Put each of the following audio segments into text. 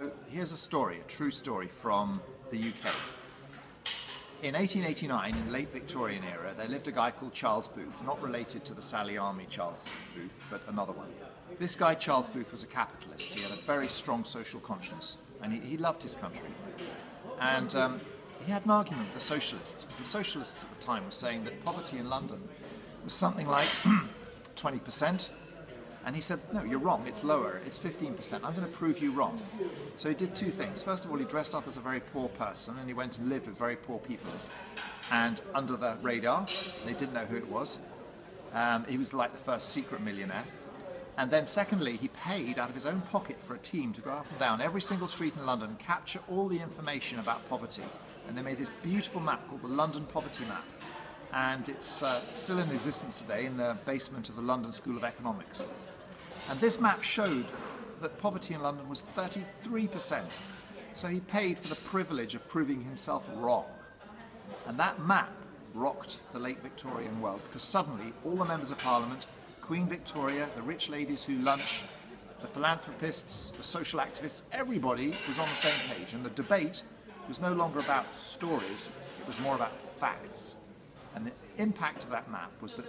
So here's a story, a true story from the UK. In 1889, in the late Victorian era, there lived a guy called Charles Booth, not related to the Sally Army Charles Booth, but another one. This guy, Charles Booth, was a capitalist. He had a very strong social conscience, and he loved his country. And he had an argument with the socialists, because the socialists at the time were saying that poverty in London was something like 20%. And he said, no, you're wrong, it's lower, it's 15%, I'm going to prove you wrong. So he did two things. First of all, he dressed up as a very poor person and he went and lived with very poor people. And under the radar, they didn't know who it was. He was like the first secret millionaire. And then secondly, he paid out of his own pocket for a team to go up and down every single street in London, capture all the information about poverty. And they made this beautiful map called the London Poverty Map. And it's still in existence today in the basement of the London School of Economics. And this map showed that poverty in London was 33%. So he paid for the privilege of proving himself wrong. And that map rocked the late Victorian world, because suddenly all the members of Parliament, Queen Victoria, the rich ladies who lunch, the philanthropists, the social activists, everybody was on the same page. And the debate was no longer about stories, it was more about facts. And the impact of that map was that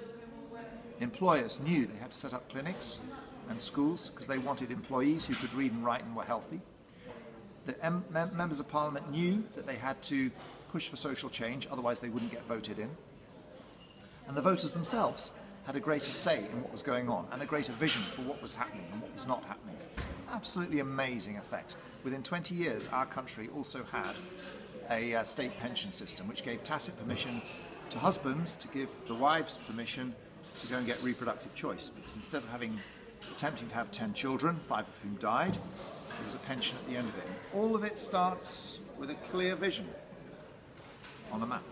employers knew they had to set up clinics and schools because they wanted employees who could read and write and were healthy. The members of Parliament knew that they had to push for social change, otherwise they wouldn't get voted in. And the voters themselves had a greater say in what was going on and a greater vision for what was happening and what was not happening. Absolutely amazing effect. Within 20 years, our country also had a state pension system which gave tacit permission to husbands to give the wives permission to go and get reproductive choice, because instead of attempting to have 10 children, 5 of whom died, there was a pension at the end of it. All of it starts with a clear vision on a map.